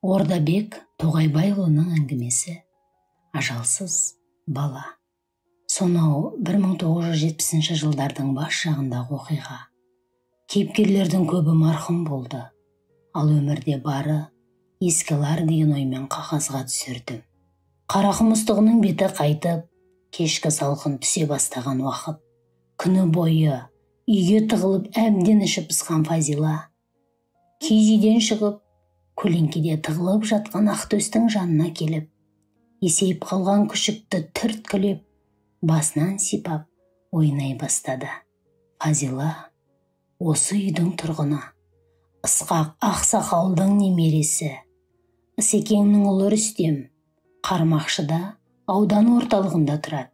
Ордабек Тоғайбайұлының әңгімесі «Ажалсыз бала». Сонау 1970 жылдардың бас жағындағы оқиға. Кейіпкерлердің көбі марқұм болды, ал өмірде бары ескілер деген оймен қағазға түсірдім. Қарақұм ыстығының беті қайтып, кешкі салқын түсе бастаған уақыт. Күні бойы үйге тығылып әбден іші пысқан Фазила киіз үйден шығып, көлеңкеде тығылып жатқан Ақтөстің жанына келіп, есейіп қалған күшікті түрткілеп, басынан сипап ойнай бастады. Фазила осы үйдің тұрғыны, Ысқақ Ақсақалдың немересі. Ысекеңнің ұлы Рүстем Қармақшыда аудан орталығында тұрады.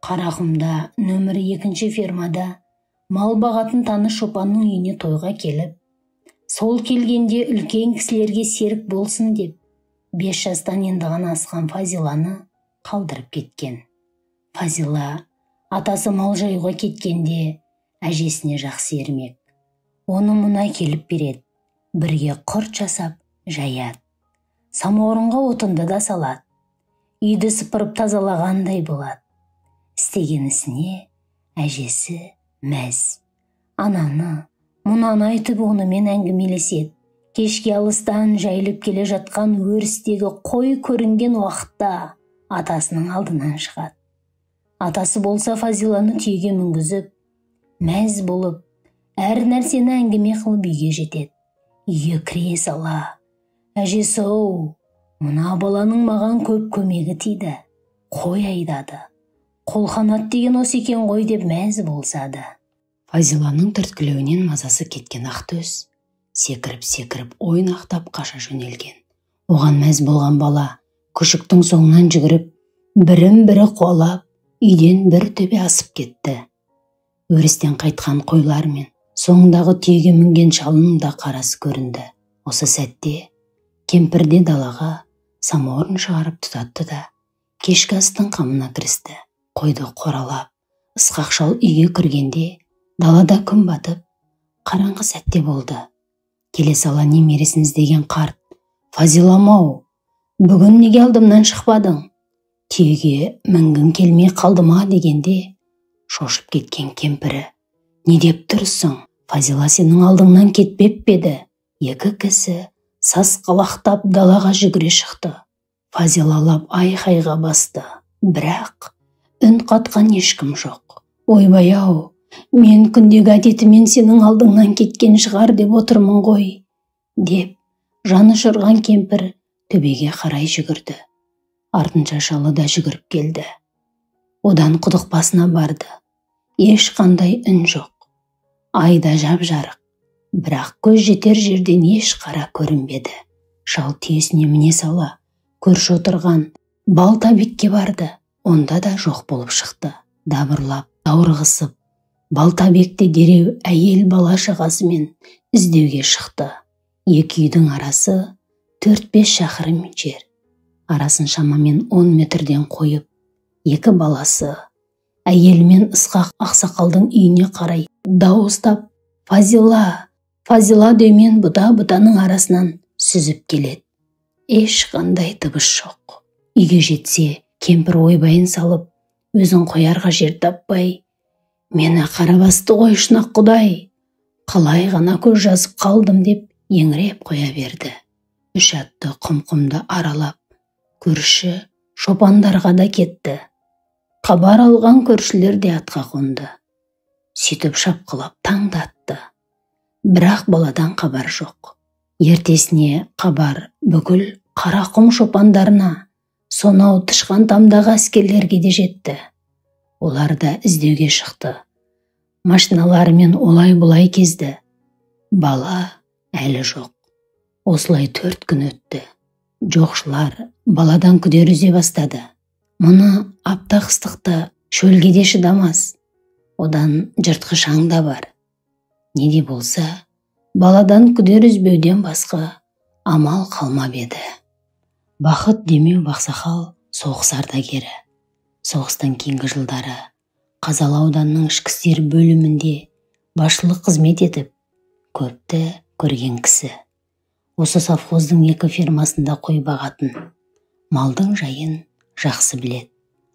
Қарақұмда нөмірі 2-ші фермада мал бағатын таныс шопанның үйіне тойға келіп, сол келгенде үлкен кісілерге серік болсын деп, 5 жастан енді ғана асқан Фазиланы қалдырып кеткен. Фазила атасы мал жаюға кеткенде әжесіне жақсы ермек. Оны мұна келіп береді, бірге құрт жасап жаяды. Самаурынға отынды да салады. Үйді сыпырып тазалағандай болады. Істеген ісіне әжесі мәз. Ананы, мұнаны айтып онымен әңгімелеседі. Кешке алыстан жайылып келе жатқан өрістегі қой көрінген уақытта атасының алдынан шығады. Атасы болса Фазиланы түйеге мінгізіп, мәз болып, әр нәрсені әңгіме қылып үйге жетеді. Үйге кіре сала: «Әжесі-ау, мына баланың маған көп көмегі тиді. Қой айдады. Қолқанат деген осы екен ғой» деп мәз болсады. Фазиланың түрткілеуінен мазасы кеткен Ақтөс секіріп ойнақтап қаша жөнелген. Оған мәз болған бала күшіктің соңынан жүгіріп, бірін-бірі қуалап, үйден бір төбе асып кетті. Өрістен қайтқан қойлар мен соңындағы түйеге мінген шалының да қарасы көрінді. Осы сәтте кемпірде далаға самаурын шығарып тұтатты да кешкі астың қамына кірісті. Қойды қоралап, Ысқақ шал үйге кіргенде далада күн батып, қараңғы сәтте болды. Келе сала немересін іздеген қарт: «Фазилам-ау, бүгін неге алдымнан шықпадың? Түйеге мінгің келмей қалды ма?» дегенде шошып кеткен кемпірі: «Не деп тұрсың? Фазила сенің алдыңнан кетпеп пе еді?» Екі кісі сасқалақтап далаға жүгіре шықты. Фазилалап айқайға басты, бірақ үн қатқан ешкім жоқ. «Ойбай-ау, мен күндегі әдетімен сенің алдыңнан кеткен шығар деп отырмын ғой», деп жаны ұшырған кемпір төбеге қарай жүгірді. Артынша шалы да жүгіріп келді. Одан құдық басына барды. Ешқандай үн жоқ. Айда жап-жарық, бірақ көз жетер жерден еш қара көрінбеді. Шал түйесіне міне сала көрші отырған Балтабекке барды. Онда да жоқ болып шықты. Дабырлап, даурығысып, Балтабекте дереу әйел бала шағасымен іздеуге шықты. Екі үйдің арасы 4-5 шақырым жер. Арасын шамамен 10 метрден қойып, екі баласы әйел мен Ысқақ Ақсақалдың үйіне қарай дауыстап «Фазила, Фазила» деумен бұта-бұтаның арасынан сүзіп келеді. Ешқандай дыбыс жоқ. Үйге жетсе, кемпір ойбайын салып, өзін қоярға жер таппай: «Мені қарабасты ғой шынақ құдай, қалай ғана көз жазып қалдым» деп еңіреп қоя берді. 3 атты құм-құмды аралап, көрші шопандарға да кетті. Хабар алған көршілер де атқа қонды. Сөйтіп шапқылап таңдатты. Бірақ баладан хабар жоқ. Ертесіне хабар бүкіл Қарақұм шопандарына, сонау Тышқан тамдағы әскерлерге де жетті. Олар да іздеуге шықты. Машиналарымен олай-бұлай кезді. Бала әлі жоқ. Осылай 4 күн өтті. Жоқшылар баладан күдер үзе бастады. Мұны аптақ ыстықта шөлге де шыдамас. Одан жыртқыш аң да бар. Не де болса, баладан күдер үзбеуден басқа амал қалмап еді. Бақыт Демеу Бақсақал соғыс ардагері. Соғыстан кейінгі жылдары Қазалы ауданының ішкі істер бөлімінде басшылық қызмет етіп, көпті көрген кісі. Осы совхоздың 2 фермасында қой бағатын. Малдың жайын жақсы білет.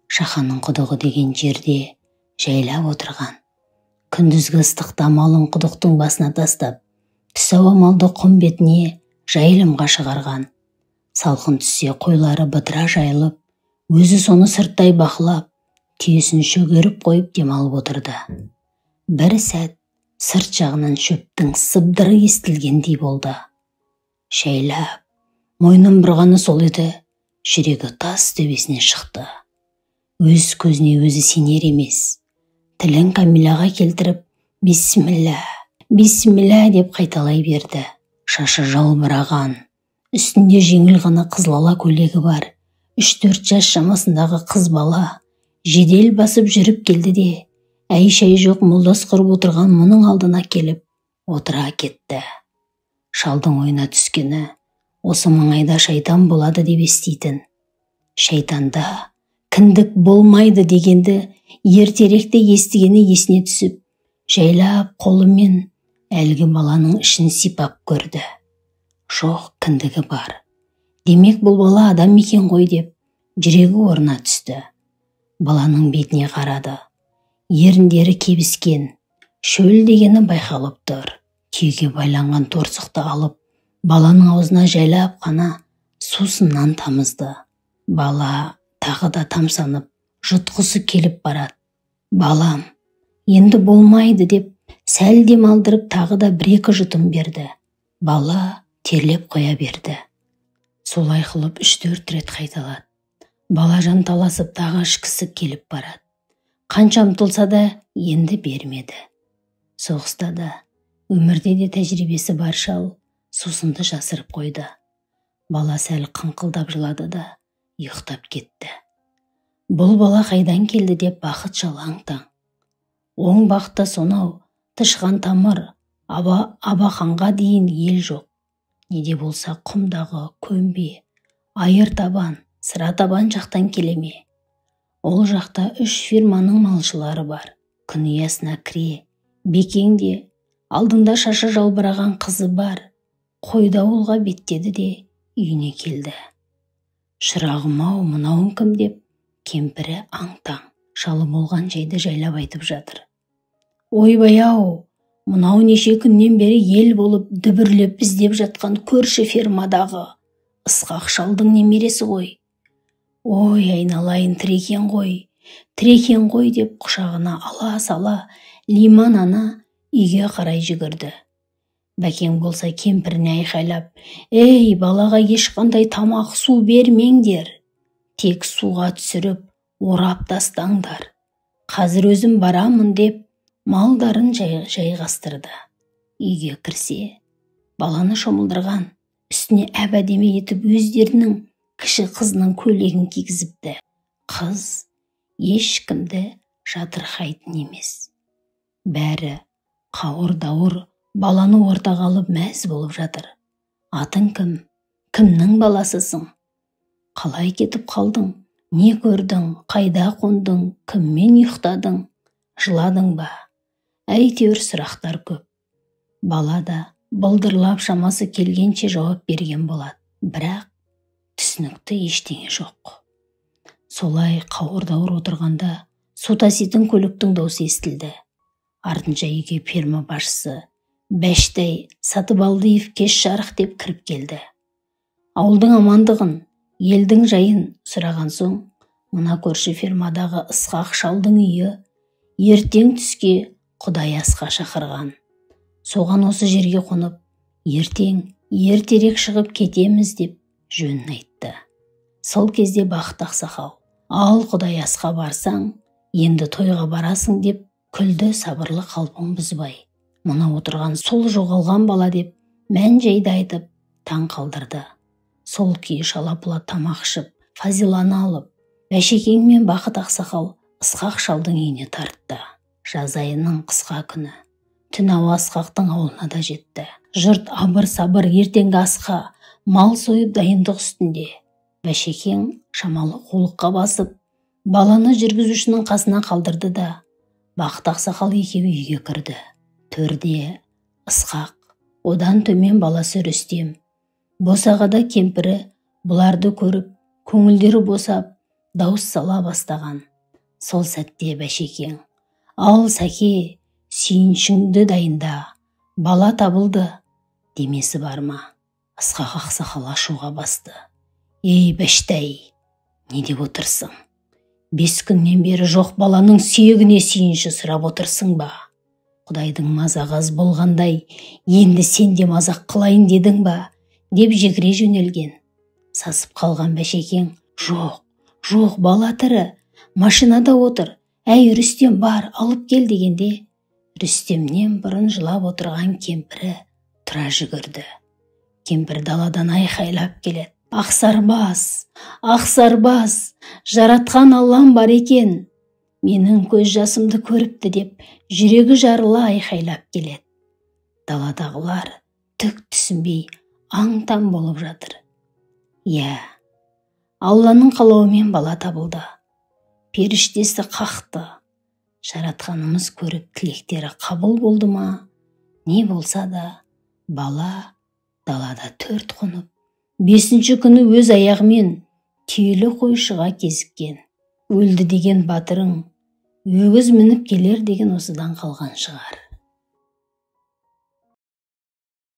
Шаханың құдығы деген жерде жайлап отырған. Күндізгі ыстықта малын құдықтың басына тастап, түс ауа малды құм бетіне жайылымға шығарған. Салқын түссе қойлары бытыра жайылып, өзі соны сырттай бақылап, түйесін шөгеріп қойып демалып отырды. Бір сәт сырт жағынан шөптің сыбдыры естілгендей болды. Шайлап, мойнын бұрғаны сол еді, жүрегі тас төбесіне шықты. Өз көзіне өзі сенер емес. Тілін Камиляға келтіріп, бисмилля, бисмилля деп қайталай берді. Шашы жалбыраған, үстінде жеңіл ғана қызылала көйлегі бар. 3-4 жас шамасындағы қыз бала жедел басып жүріп келді де, әй-шәй жоқ молдас құрып отырған мұның алдына келіп отыра кетті. Шалдың ойына түскені осы маңайда шайтан болады деп естейтін. Шайтанда кіндік болмайды дегенді ертеректе естігені есіне түсіп, жайлап қолымен әлгі баланың ішін сипап көрді. Жоқ, кіндігі бар. Демек бұл бала адам екен ғой деп жүрегі орнына түсті. Баланың бетіне қарады. Еріндері кебіскен, шөл дегені байқалып тұр. Түйеге байланған торсықты алып, баланың аузына жайлап қана сусыннан тамызды. Бала тағы да тамсанып, жұтқысы келіп барады. Балам, енді болмайды деп сәл демалдырып тағы да 1-2 жұтым берді. Бала терлеп қоя берді. Солай қылып 3-4 рет қайталады. Бала жанталасып тағы ішкісі келіп барады. Қанша ұмтылса да енді бермеді. Соғыста да, өмірде де тәжірибесі бар шал сусынды жасырып қойды. Бала сәл қыңқылдап жылады да ұйықтап кетті. Бұл бала қайдан келді деп бақыт жалаң-таң. Оң бақта сонау тышқан тамыр, абақанға дейін ел жоқ. Неде болса құмдағы көмбе, айыр табан, сыра табан жақтан келеме. Ол жақта 3 фирманың малшылары бар. Күн ұясына кіре, бекеңде, алдында шашы жалбыраған қызы бар. Қойды ауылға беттеді де үйіне келді. Шырағым-ау, мынауың кім деп, кемпірі аң-таң, шалы болған жайды жайлап айтып жатыр. Ойбай-ау, мынау неше күннен бері ел болып дүбірлеп іздеп жатқан көрші фермадағы Ысқақ шалдың немересі ғой. Ой, айналайын, тірекен ғой деп құшағына ала сала Лиман ана үйге қарай жүгірді. Бәкең болса кемпіріне айқайлап, ей, балаға ешқандай тамақ, су бермеңдер. Тек суға түсіріп, орап тастаңдар. Қазір өзім барамын деп малдарын жайғастырды. Үйге кірсе, баланы шомылдырған, үстіне әп-әдемі етіп өздерінің кіші қызының көйлегін кигізіпті. Қыз ешкімді жатырқайтын емес. Бәрі қауыр-дауыр баланы ортаға алып мәз болып жатыр. Атың кім? Кімнің баласысың? Қалай кетіп қалдың? Не көрдің? Қайда қондың? Кіммен ұйықтадың? Жыладың ба? Әйтеуір сұрақтар көп. Бала да былдырлап шамасы келгенше жауап берген болады. Бірақ түсінікті ештеңе жоқ. Солай қауыр-дауыр отырғанда су таситын көліктің даусы естілді. Артынша үйге ферма басшысы Бәштай Сатыбалдиев кеш жарық деп кіріп келді. Ауылдың амандығын, елдің жайын сұраған соң, мына көрші фермадағы Ысқақ шалдың үйі ертең түске Құдай асқа шақырған. Соған осы жерге қонып, ертең ертерек шығып кетеміз деп жөнін айтты. Сол кезде Бақыт ақсақал, ал Құдай асқа барсаң, енді тойға барасың деп күлді сабырлы қалпын бұзбай. Мұна отырған сол жоғалған бала деп мән жайды айтып таң қалдырды. Сол күйі шала-пұла тамақ ішіп, Фазиланы алып, Бәшекең мен Бақыт ақсақал Ысқақ шалдың үйіне тартты. Жаз айының қысқа күні. Түн ауа Ысқақтың ауылына да жетті. Жұрт абыр-сабыр ертеңгі асқа мал сойып дайындық үстінде. Бәшекең шамалы қулыққа басып, баланы жүргізушінің қасына қалдырды да, Бақыт ақсақал екеуі үйге кірді. Төрде Ысқақ, одан төмен баласы Рүстем, Босағада кемпірі бұларды көріп, көңілдері босап, дауыс сала бастаған. Сол сәтте Бәшекең: «Ал Сәке, сүйіншіңді дайында, бала табылды» демесі бар ма? Ысқақ ақсақал ашуға басты. «Ей Бәштай, не деп отырсың? 5 күннен бері жоқ баланың сүйегіне сүйінші сұрап отырсың ба? Құдайдың мазағы аз болғандай, енді сен де мазақ қылайын дедің ба?» деп жекіре жөнелген. Сасып қалған Бәшекең: Жоқ, бала тірі, машинада отыр, әй Рүстем бар, алып кел» дегенде, Рүстемнен бұрын жылап отырған кемпірі тұра жүгірді. Кемпір даладан айқайлап келеді: Ақсарбас, жаратқан Аллам бар екен, менің көз жасымды көріпті» деп жүрегі жарыла айқайлап келеді. Даладағылар түк түсінбей аң-таң болып жатыр. Алланың қалауымен бала табылды. Періштесі қақты. Жаратқанымыз көріп тілектері қабыл болды ма? Не болса да, бала далада 4 қонып, 5-ші күні өз аяғымен түйелі қойшыға кезіккен. Өлді деген батырың өгіз мініп келер деген осыдан қалған шығар.